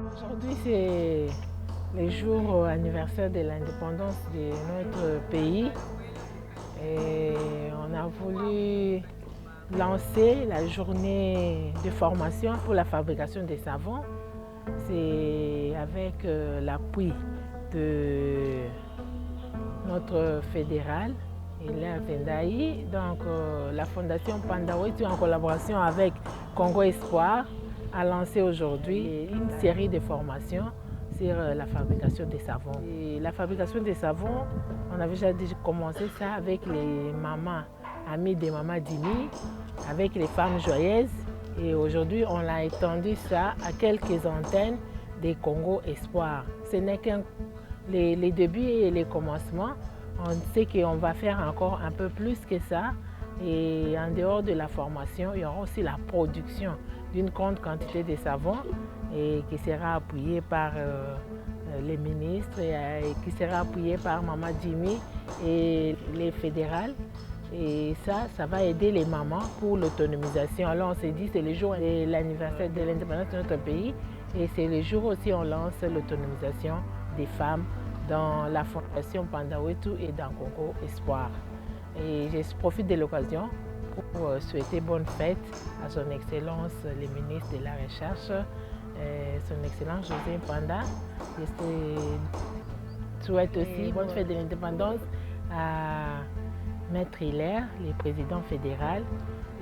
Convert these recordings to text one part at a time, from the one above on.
Aujourd'hui, c'est le jour anniversaire de l'indépendance de notre pays et on a voulu lancer la journée de formation pour la fabrication des savons. C'est avec l'appui de notre fédéral, Hilaire Tendai, donc la Fondation Pandawetu en collaboration avec Congo Espoir a lancé aujourd'hui une série de formations sur la fabrication des savons. Et la fabrication des savons, on avait déjà commencé ça avec les mamans, amies des mamans Dimi, avec les femmes joyeuses. Et aujourd'hui, on a étendu ça à quelques antennes des Congo Espoir. Ce n'est qu'un les débuts et les commencements. On sait qu'on va faire encore un peu plus que ça. Et en dehors de la formation, il y aura aussi la production d'une grande quantité de savons et qui sera appuyée par les ministres et qui sera appuyée par Maman Jimmy et les fédérales. Et ça va aider les mamans pour l'autonomisation. Alors on s'est dit c'est le jour de l'anniversaire de l'indépendance de notre pays et c'est le jour aussi où on lance l'autonomisation des femmes dans la Fondation Pandawetu et dans Congo Espoir. Et je profite de l'occasion pour souhaiter bonne fête à son Excellence le ministre de la Recherche, son Excellence José Panda. Je souhaite aussi bonne fête de l'indépendance à Maître Hilaire, le président fédéral,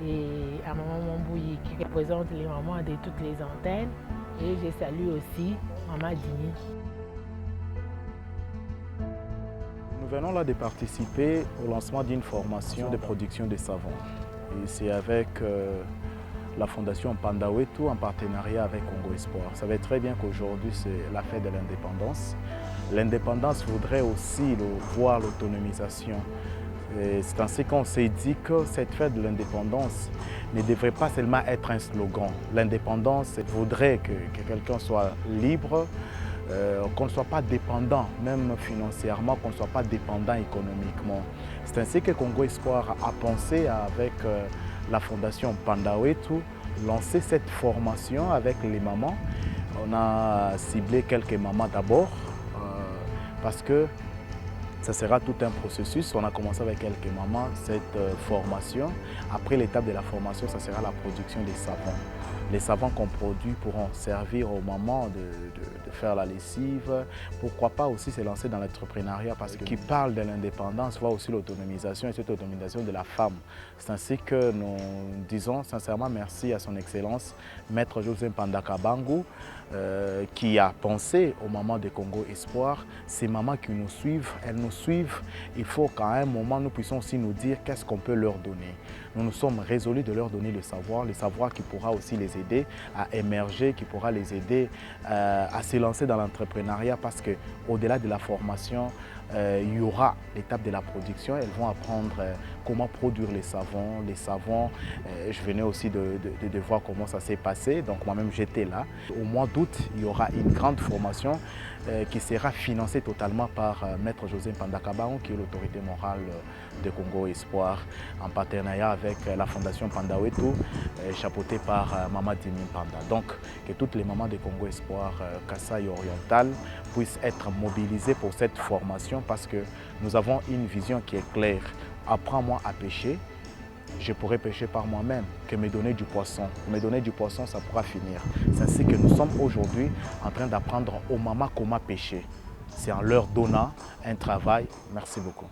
et à Maman Mombouyi qui représente les mamans de toutes les antennes. Et je salue aussi Maman Dimi. Nous venons là de participer au lancement d'une formation de production de savon. Et c'est avec la Fondation Pandawetu en partenariat avec Congo Espoir. Vous savez très bien qu'aujourd'hui c'est la fête de l'indépendance. L'indépendance voudrait aussi voir l'autonomisation. C'est ainsi qu'on s'est dit que cette fête de l'indépendance ne devrait pas seulement être un slogan. L'indépendance voudrait que quelqu'un soit libre, qu'on ne soit pas dépendant, même financièrement, qu'on ne soit pas dépendant économiquement. C'est ainsi que Congo Espoir a pensé avec la Fondation Pandawetu lancer cette formation avec les mamans. On a ciblé quelques mamans d'abord parce que ça sera tout un processus. On a commencé avec quelques mamans cette formation. Après l'étape de la formation, ça sera la production des savons. Les savons qu'on produit pourront servir aux mamans de faire la lessive. Pourquoi pas aussi se lancer dans l'entrepreneuriat parce que qui parle de l'indépendance voit aussi l'autonomisation et cette autonomisation de la femme. C'est ainsi que nous disons sincèrement merci à son Excellence, Maître José Panda Kabangu, qui a pensé aux mamans de Congo Espoir. Ces mamans qui nous suivent, elles nous suivent. Il faut qu'à un moment, nous puissions aussi nous dire qu'est-ce qu'on peut leur donner. Nous sommes résolus de leur donner le savoir qui pourra aussi les aider à émerger, qui pourra les aider à se lancer dans l'entrepreneuriat parce qu'au-delà de la formation, il y aura l'étape de la production. Elles vont apprendre comment produire les savons. Je venais aussi de voir comment ça s'est passé. Donc moi-même, j'étais là. Au mois d'août, il y aura une grande formation qui sera financée totalement par Maître José Panda Kabangu, qui est l'autorité morale de Congo Espoir, en partenariat avec la Fondation Pandawetu, chapeautée par Maman Dimi Panda. Donc, que toutes les mamans de Congo Espoir Kasaï Oriental puissent être mobilisées pour cette formation parce que nous avons une vision qui est claire. Apprends-moi à pêcher, je pourrai pêcher par moi-même, que me donner du poisson. Me donner du poisson, ça pourra finir. C'est ainsi que nous sommes aujourd'hui en train d'apprendre aux mamans comment pêcher. C'est en leur donnant un travail. Merci beaucoup.